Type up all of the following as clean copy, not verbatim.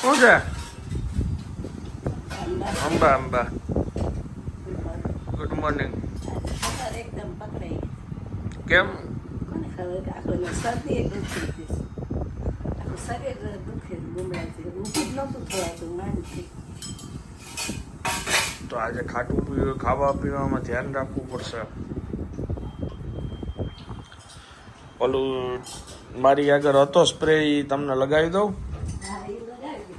શું છે? Amba Amba. Good morning. એકદમ પકડાઈ કેમ? કોને ખબર કે આખો શરદી એકદમ થઈ ગઈ આખું શરીર દુખે ગુમરાથી ઊંચું જ નહોતું થવાતું માંડથી. તો આજે ખાટું પીવું, ખાવા પીવામાં ધ્યાન રાખવું પડશે. ઓલું મારી આગળ હતો સ્પ્રે, ઈ તમને લગાવી દઉં? હા એ લગાવી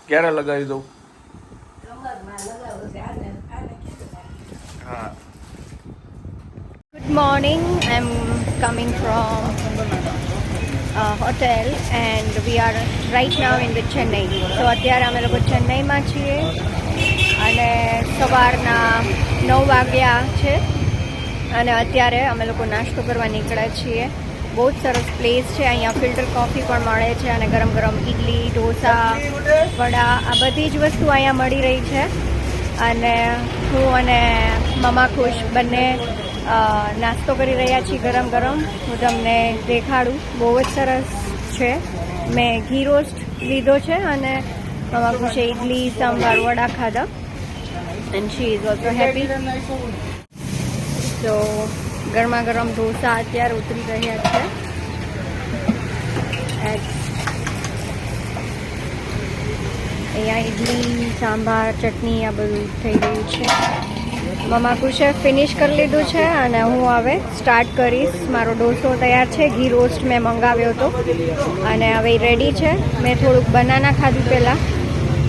ક્યારે લગાવી દઉં? કમરમાં લગાવો છે આને આને કીધું હા. Good morning. I'm coming from a hotel and we are right now in the Chennai. So અત્યારે અમે લોકો ચેન્નઈમાં છીએ અને સવારના 9 વાગ્યા છે અને અત્યારે અમે લોકો નાસ્તો કરવા નીકળ્યા છીએ. બહુ જ સરસ પ્લેસ છે. અહીંયા ફિલ્ટર કોફી પણ મળે છે અને ગરમ ગરમ ઇડલી, ઢોસા, વડા આ બધી જ વસ્તુ અહીંયા મળી રહી છે. અને હું અને મમા ખુશ બંને નાસ્તો કરી રહ્યા છીએ ગરમ ગરમ. હું તમને દેખાડું. બહુ જ સરસ છે. મેં ઘી રોસ્ટ લીધો છે અને મમા ખુશે ઇડલી, સાંભાર, વડા ખાધા and she is also happy. તો ગરમા ગરમ ઢોસા અત્યારે ઉતરી રહ્યા છે. અહીંયા ઇડલી, સાંભાર, ચટણી આ બધું થઈ રહ્યું છે. મમા ખુશે ફિનિશ કરી લીધું છે અને હું હવે સ્ટાર્ટ કરીશ. મારો ઢોસો તૈયાર છે. ઘી રોસ્ટ મેં મંગાવ્યો હતો અને હવે રેડી છે. મેં થોડુંક બનાના ખાધું પહેલાં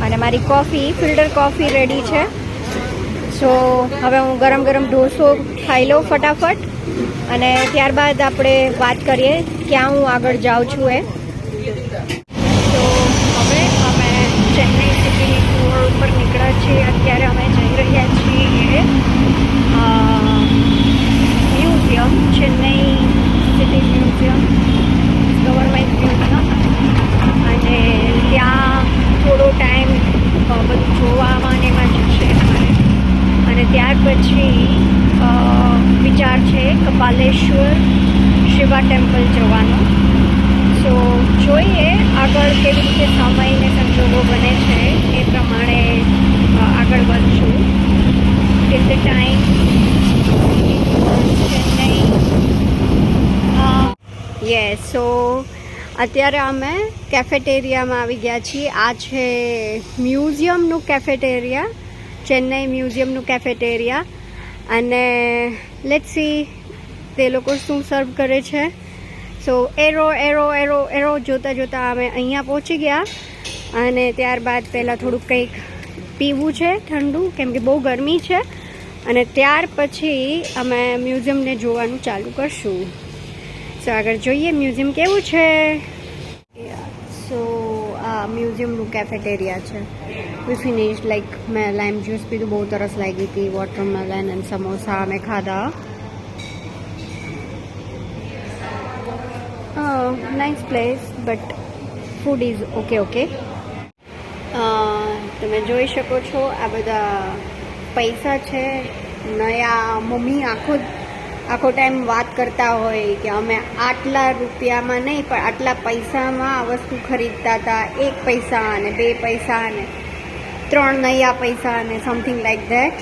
અને મારી કોફી ફિલ્ટર કોફી રેડી છે. સો હવે હું ગરમ ગરમ ઢોસો ખાઈ લઉં ફટાફટ અને ત્યારબાદ આપણે વાત કરીએ ક્યાં હું આગળ જાઉં છું એ. તો હવે અમે ચેન્નઈ સિટીની ટૂર ઉપર નીકળ્યા છીએ. અત્યારે અમે જઈ રહ્યા છીએ museum, Chennai city museum, government museum. અને ત્યાં થોડો ટાઈમ બધું જોવામાં ને એમાં જશે અમારે. અને ત્યાર પછી વિચાર છે કપાલેશ્વર શિવા ટેમ્પલ જવાનો. સો જોઈએ આગળ કેવી રીતે સમય ને સંજોગો બને છે એ પ્રમાણે આગળ વધશું. Till the time Chennai. Yes, so અત્યારે અમે કેફેટેરિયામાં આવી ગયા છીએ. આ છે મ્યુઝિયમનું કેફેટેરિયા, ચેન્નઈ મ્યુઝિયમનું કેફેટેરિયા. અને લેટ્સ સી તે લોકો શું સર્વ કરે છે. So arrow arrow arrow arrow જોતાં જોતાં અમે અહીંયા પહોંચી ગયા અને ત્યારબાદ પહેલાં થોડુંક કંઈક પીવું છે ઠંડુ, કેમ કે બહુ ગરમી છે. અને ત્યાર પછી અમે મ્યુઝિયમને જોવાનું ચાલુ કરશું. સો આગળ જોઈએ મ્યુઝિયમ કેવું છે. સો આ મ્યુઝિયમનું કેફેટેરિયા છે. વી ફિનિશ લાઈક મેં લાઈમ જ્યુસ પીધું, બહુ તરસ લાગી હતી. વોટરમેલન અને સમોસા અમે ખાધા. Nice place but food is okay. તમે જોઈ શકો છો આ બધા પૈસા છે નયા. મમ્મી આખો ટાઈમ વાત કરતા હોય કે અમે આટલા રૂપિયામાં નહીં પણ આટલા પૈસામાં આ વસ્તુ ખરીદતા હતા. 1 પૈસા અને 2 પૈસા અને 3 નયા પૈસા અને સમથિંગ લાઈક ધેટ.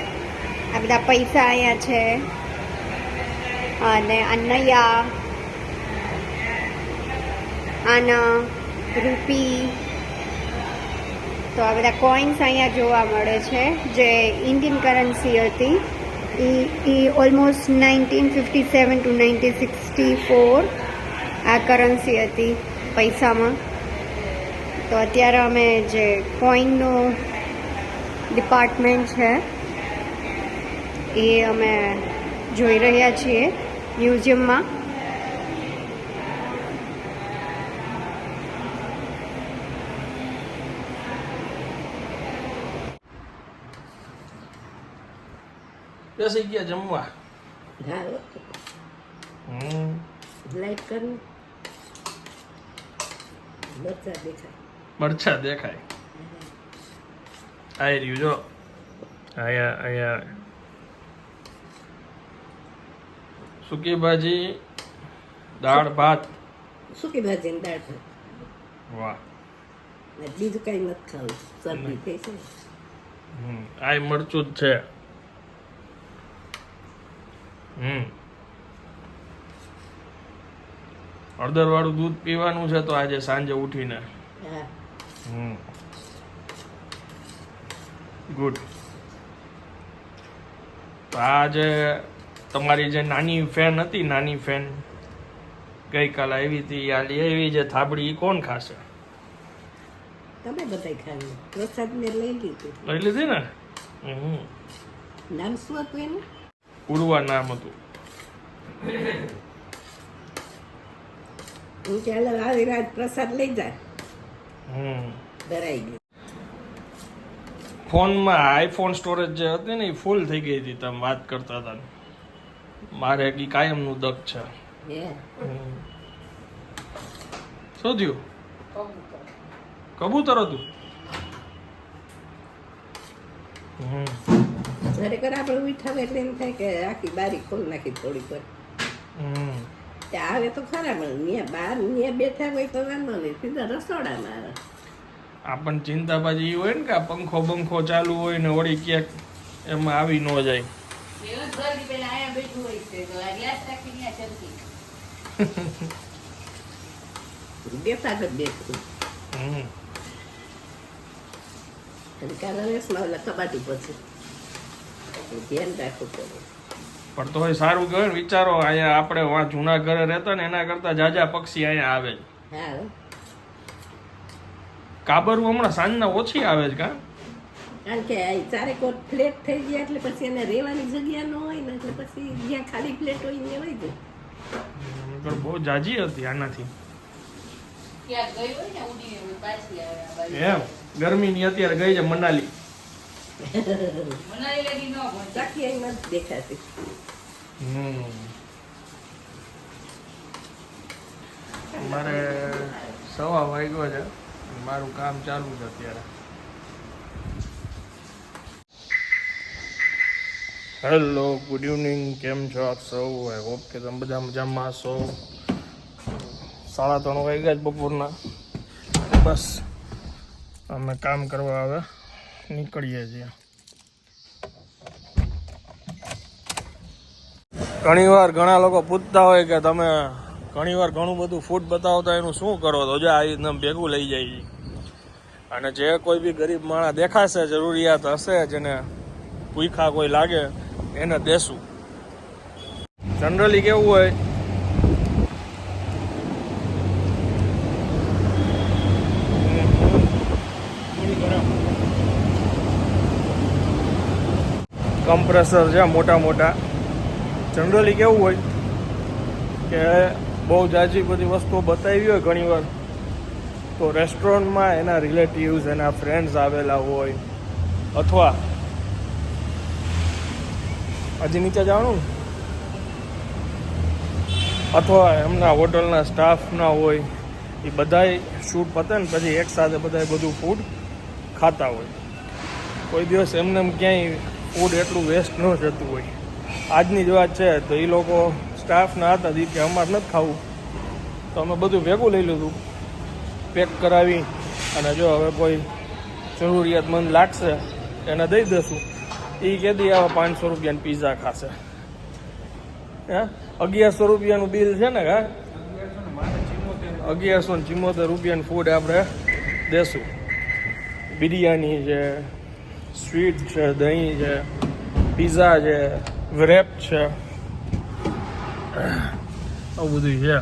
આ બધા પૈસા અહીંયા છે અને આ નયા, આના રૂપી. તો આ બધા કોઈન્સ અહીંયા જોવા મળે છે જે ઇન્ડિયન કરન્સી હતી. એ ઓલમોસ્ટ 1957 to 1964 આ કરન્સી હતી પૈસામાં. તો અત્યારે અમે જે કોઈનનું ડિપાર્ટમેન્ટ છે એ અમે જોઈ રહ્યા છીએ મ્યુઝિયમમાં. બેસી ગયા જમવા. હા લાઈટ કરું મરચા દેખાય. મરચા દેખાય. આ રહ્યું જો. અહીંયા સૂકી ભાજી, દાળ ભાત. સૂકી ભાજી ને દાળ ભાત. વાહ. ને બીજું કઈ નથી ખાવું, શરદી થઈ છે. આ મરચું જ છે. હળદર વાળું દૂધ પીવાનું છે તો આજે સાંજે ઉઠીને. હા, ગુડ. તો આજે તમારી જે નાની ફેન હતી, નાની ફેન ગઈકાલે આવી હતી, આ એવી જે થાબડી ઈ કોણ ખાશે? તમે બધાય ખાવી. પ્રસાદ ને લઈ લીધું. લઈ લીધી ને? નામ શું હતું એનું? ઉડવા નામ હતું. હું ચાલો આવી રાત પ્રસાદ લઈ જાય. ધરાઈ ગયું. ફોનમાં આઈફોન સ્ટોરેજ જે હતી ને એ ફૂલ થઈ ગઈ હતી. તમે વાત કરતા હતા મારે ઈ કાયમનું દક છે. હે, શું થયું? કબૂતર હતું. ખરેખર આપણે ઉઠાવે એટલે એમ થાય કે આખી બારી ખોલ નાખી થોડી પર. ત્યાં આવે તો ખરા, પણ ત્યાં બહાર ત્યાં બેઠા હોય તો વાંધો નહીં, સીધા રસોડામાં આવે. આપણને ચિંતા પાછી એ હોય ને કે આ પંખો બંખો ચાલુ હોય ને વળી ક્યાંક એમાં આવી ન જાય. બેઠા જ બેઠું. કાલે રેસમાં ઓલા કબાટી પછી ધ્યાન રાખવું પડે. પણ તોય સારું કહેવાય ને. વિચારો અહીંયા આપણે વાં જૂના ઘરે રહેતા ને એના કરતા જાજા પક્ષી અહીંયા આવે છે. હા, કાબરું હમણાં સાંજના ઓછી આવે છે કા? કારણ કે આ ચારેક ફ્લેટ થઈ ગયા એટલે પછી એને રહેવાની જગ્યા ન હોય ને, એટલે પછી જ્યાં ખાલી ફ્લેટ હોય ને હોય છે. બહુ જાજી હતી આનાથી. એમ ગરમીની અત્યારે ગઈ છે મનાલી. ચાકી અહીં નથી દેખાતી. મારે 1:15 વાગ્યો છે. મારું કામ ચાલુ છે અત્યારે. Hello, good evening. કેમ છો આપ સૌ? આઈ હોપ કે તમે બધા મજામાં છો. 3:30 વાગ્યા જ બપોરના. બસ અમે કામ કરવા હવે નીકળીએ છીએ. ઘણીવાર ઘણા લોકો પૂછતા હોય કે તમે ઘણીવાર ઘણું બધું ફૂડ બતાવતા એનું શું કરો? તો જો આ રીતના ભેગું લઈ જાય છે. અને જે કોઈ બી ગરીબ માણસ દેખાશે, જરૂરિયાત હશે, જેને ભૂખા કોઈ લાગે એને દેશું. જનરલી કેવું હોય કમ્પ્રેસર છે મોટા મોટા. જનરલી કેવું હોય કે બહુ જાજી બધી વસ્તુઓ બતાવી હોય ઘણીવાર તો રેસ્ટોરન્ટમાં એના રિલેટિવ્સ, એના ફ્રેન્ડ્સ આવેલા હોય, અથવા હજી નીચે જવાનું, અથવા એમના હોટલના સ્ટાફના હોય, એ બધાય શૂટ પતે ને પછી એકસાથે બધાય બધું ફૂડ ખાતા હોય. કોઈ દિવસ એમને ક્યાંય ફૂડ એટલું વેસ્ટ ન જતું હોય. આજની જ વાત છે તો એ લોકો સ્ટાફના હતા કે અમારે નથી ખાવું, તો અમે બધું ભેગું લઈ લીધું, પેક કરાવી, અને જો હવે કોઈ જરૂરિયાતમંદ લાગશે એને દઈ દઈશું. એ કહેતી આવા 500 રૂપિયાની પીઝા ખાશે. હે 1100 રૂપિયાનું બિલ છે ને? હા, 1174 રૂપિયાનું ફૂડ આપણે દેશું. બિરયાની છે, સ્વીટ છે, દહીં છે, પીઝા છે, વ્રેપ છે, આવું બધું છે.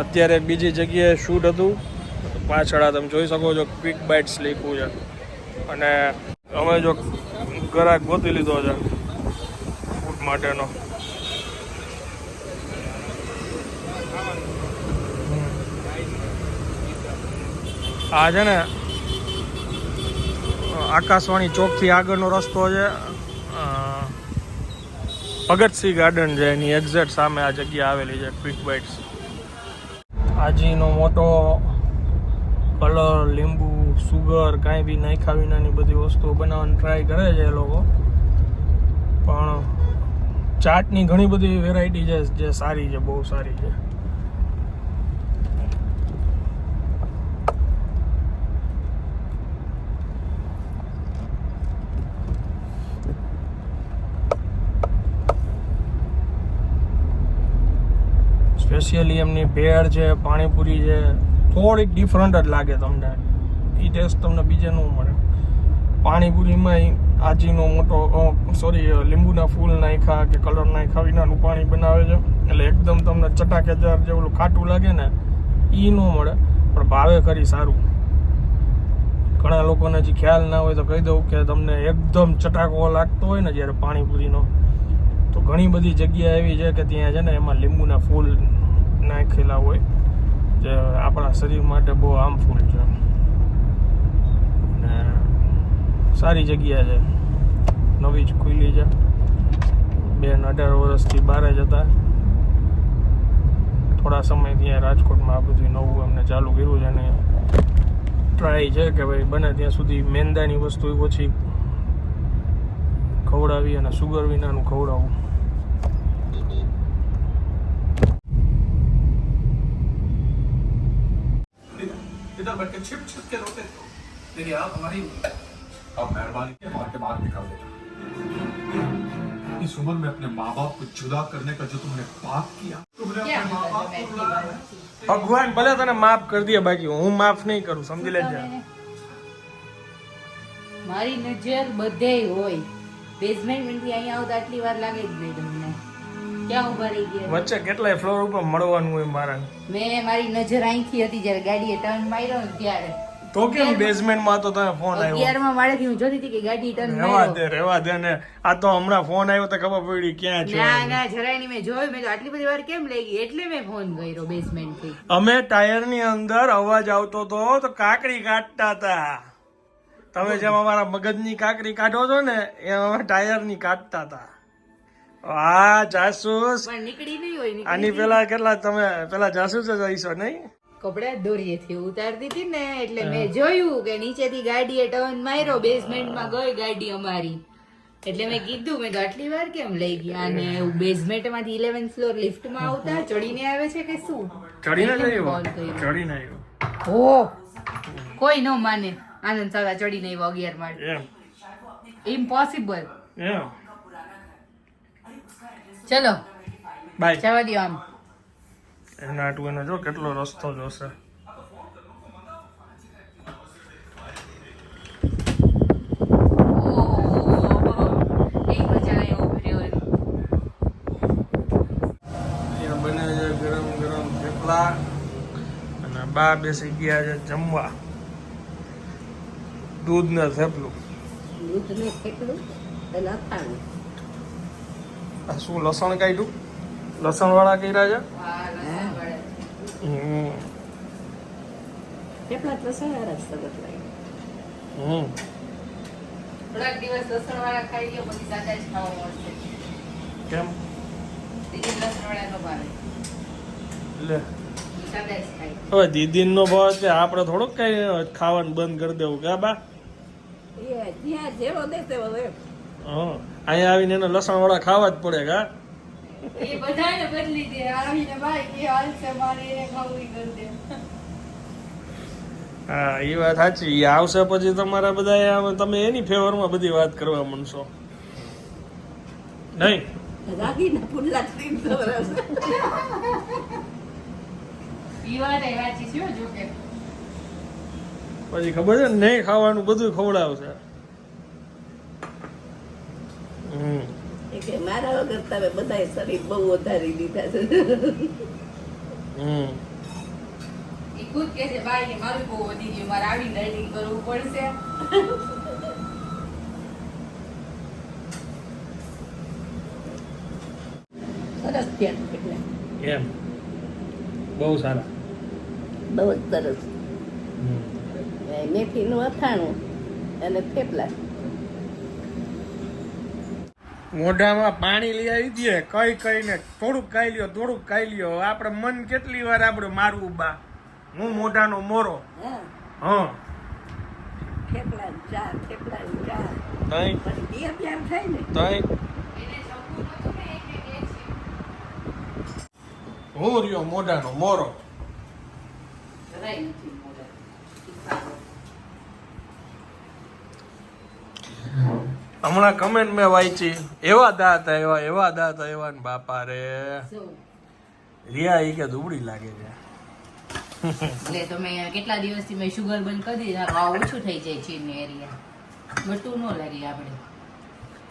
અત્યારે બીજી જગ્યાએ શૂટ હતું, પાછળ તમે જોઈ શકો છો ક્વિક બાઇટ્સ લખ્યું છે. અને અમે જો ગ્રાહક ગોતી લીધો છે ફૂડ માટેનો. આ છે ને આકાશવાણી ચોકથી આગળનો રસ્તો છે, ભગતસિંહ ગાર્ડન છે, એની એક્ઝેક્ટ સામે આ જગ્યા આવેલી છે ક્વિક બાઇટ્સ. આજીનો મોટો કલર, લીંબુ, સુગર કાંઈ બી નાખ્યા વિનાની બધી વસ્તુઓ બનાવવાની ટ્રાય કરે છે એ લોકો. પણ ચાટની ઘણી બધી વેરાયટી છે જે સારી છે, બહુ સારી છે. સ્પેશિયલી એમની ભેળ છે, પાણીપુરી છે, થોડીક ડિફરન્ટ જ લાગે તમને. એ ટેસ્ટ તમને બીજે ન મળે. પાણીપુરીમાં આજીનો મોટો લીંબુના ફૂલ નાખ્યા કે કલર નાખ્યા વિનાનું પાણી બનાવે છે, એટલે એકદમ તમને ચટાકેદાર જે ઓલું ખાટું લાગે ને એ ન મળે, પણ ભાવે ખરી સારું. ઘણા લોકોને હજી ખ્યાલ ના હોય તો કહી દઉં કે તમને એકદમ ચટાકો લાગતો હોય ને જ્યારે પાણીપુરીનો, તો ઘણી બધી જગ્યા એવી છે કે ત્યાં છે ને એમાં લીંબુના ફૂલ નાખેલા હોય જે આપણા શરીર માટે બહુ હાર્મફુલ છે. અને સારી જગ્યા છે, નવી જ ખુલ્લી છે. 18 વર્ષથી બહાર જ હતા. થોડા સમય ત્યાં રાજકોટમાં આ બધું નવું એમને ચાલુ કર્યું છે અને ટ્રાય છે કે ભાઈ બને ત્યાં સુધી મેંદાની વસ્તુ ઓછી ખવડાવી અને સુગર વિનાનું ખવડાવવું. इधर बैठ के छिप छिप के रोते थे, लेकिन आप हमारी अब मेहरबानी के मार के बाहर निकाल देना. इस उम्र में अपने माँ बाप को जुदा करने का जो तुमने पाप किया, तुमने अपने माँ बाप को रुलाया. ભગવાન ભલે તને માફ કરી દે, બાકી હું માફ નહીં કરું, સમજી લેજે. મારી નજર બધે હોય. બેઝમેન્ટ થી અહીંયા આવતા આટલી વાર લાગે જ નહીં તમને. ક્યાં ઉભા રહી ગયા? વચ્ચે કેટલાય ફ્લોર ઉપર મળવાનું હોય મારા. મેં મારી નજર અહીંથી હતી જ્યારે ગાડીએ ટર્ન માર્યો ને ત્યારે. તો કેમ બેઝમેન્ટમાં તો તને ફોન આવ્યો? 11માં માળેથી હું જોતી હતી કે ગાડી ટર્ન રહેવા દે ને. આ તો હમણાં ફોન આવ્યો તો ખબર પડી ક્યાં છો. ના જરાય નહીં. મેં જોયું, મેં તો આટલી બધી વાર કેમ લઈ ગઈ, એટલે મેં ફોન કર્યો બેઝમેન્ટ થી. અમે ટાયરની અંદર અવાજ આવતો હતો તો કાકડી કાઢતા હતા. તમે જેમ અમારા મગજની કાકડી કાઢો છો ને એમ અમે ટાયરની કાઢતા હતા. હા જાસૂસ. પણ નીકળી નહીં હોય. આની પેલા કેટલા તમે પેલા જાસૂસ જ હશો નહીં? કપડા દોરીએથી ઉતારતી હતી ને એટલે મેં જોયું કે નીચેથી ગાડીએ ટર્ન માર્યો, બેઝમેન્ટમાં ગઈ ગાડી અમારી. એટલે મેં કીધું, મેં તો આટલી વાર કેમ લઈ ગયા? અને બેઝમેન્ટમાંથી 11th ફ્લોર લિફ્ટમાં આવતા ચડીને આવે છે કે શું? ચડીને એટલે આવ્યો. call કર્યો. ચડીને આવ્યો. હો કોઈ ન માને. આનંદ સાદા ચડીને આવ્યો 11 માળ. એમ ઇમ્પોસિબલ. એમ ચલો બાય. જવા દો. આમ એના આટલું એને જો કેટલો રસ્તો જોશે. બને છે ગરમ ગરમ થેપલા અને બા બેસી ગયા છે જમવા. દૂધ ને થેપલું. દૂધનું થેપલું અને અથાણું. આ શું લસણ કાઢ્યું? લસણ વાળા કર્યા છે. થેપલા તો સારા સરસ લાગે. થોડાક દિવસ લસણ વાળા ખાઈ લ્યો, પછી સાદા જ ખાવા મળશે. કેમ? દીદી લસણ વાળા નો ભાવે, લે સાદા જ ખાય. હવે દીદી નો ભાવ છે, આપણે થોડુંક કઈ ખાવાનું બંધ કરી દેવું કે બા? એ જ્યાં જેવો દે તેવો દે. હા, અહીંયા આવીને એને લસણ વાળા ખાવા જ પડે કા? એ બધાને બદલી દે. આવીને ભાઈ કે હાલ છે મારે એને ખાવું ઈ કરી દે. હા એ વાત સાચી. એ આવશે પછી તમારા બધા તમે એની ફેવરમાં બધી વાત કરવા માંડશો નહીં? રાગીના પુલ્લા 300 વર્ષ. ઈ વાત એ સાચી છે હો. જો કે પછી ખબર છે ને નહીં ખાવાનું બધું ખવડાવશે. એ કે મારા વગર તમે બધાય શરીર બહુ વધારી દીધા છે. ઈ ખુદ કહે છે ભાઈ કે મારું બહુ વધી ગયું, મારે આવીને ડાયટિંગ કરવું પડશે. સરસ થયા એટલે એમ બહુ સારા. બહુ જ સરસ. મેથીનું અથાણું અને થેપલા. મોઢામાં પાણી લઈ આવી દે કઈ કઈને. થોડુંક ખાઈ લ્યો, થોડુંક ખાઈ લ્યો. આપણે મન કેટલી વાર આપણે મારવું બા? હું મોઢાનો મોરો. હા, હા થેપલા ચા, થેપલા ચા. તઈ પછી બે પ્યાર થાય ને તઈ હું રહ્યો મોઢાનો મોરો. જરાય નથી મોઢા. હમણાં કમેન્ટ મેં વાંચી, એવા દાંત એવા ને બાપા રે. રિયા ઈ કે દુબળી લાગે છે. એટલે તમે કેટલા દિવસથી મેં શુગર બંધ કરી દીધી, આ ઓછું થઈ જાય છે ને એરિયા ગટું ન લાગે આપણે.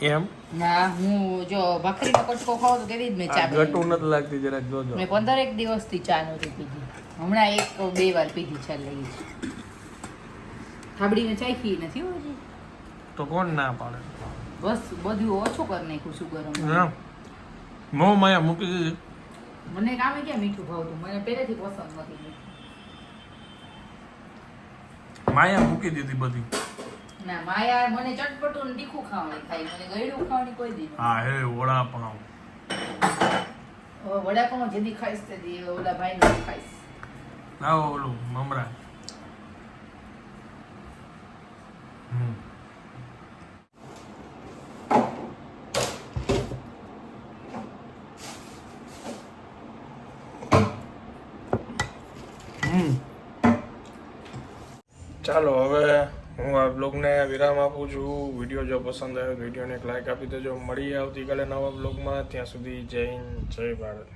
એમ ના હું જો ભાખરીનો કટકો ખાવ તો તેવી જ મેં ચા ગટું નથી લાગતી જરાક જોજો. મેં 15 દિવસથી ચા નહોતી પીધી, હમણાં 1-2 વાર પીધી ચા લઈ. થાબડીને ચાખી નથી હજી તો કોણ ના પાડે. બસ બધું ઓછું કરી નાખ્યું શુગર. મોં માયા મૂકી દીધી. મને કામે ક્યાં મીઠું ભાવતું, મને પહેલેથી પસંદ નથી. માયા મૂકી દીધી બધી. ના માયા મને ચટપટું ને તીખું ખાવાની ખાઈ, મને ગળ્યું ખાવાની કોઈ દી હા હે વડાપાવ. વડાપાઉં જેદી ખાઈશ તેદી ઓલા ભાઈને ખાઈશ. ના ઓલું મમરા. ચાલો હવે હું આ બ્લોગને વિરામ આપું છું. વિડીયો જો પસંદ આવ્યો વિડીયોને એક લાઈક આપી દેજો. મળીએ આવતીકાલે નવા બ્લોગમાં. ત્યાં સુધી જય હિન્દ, જય ભારત.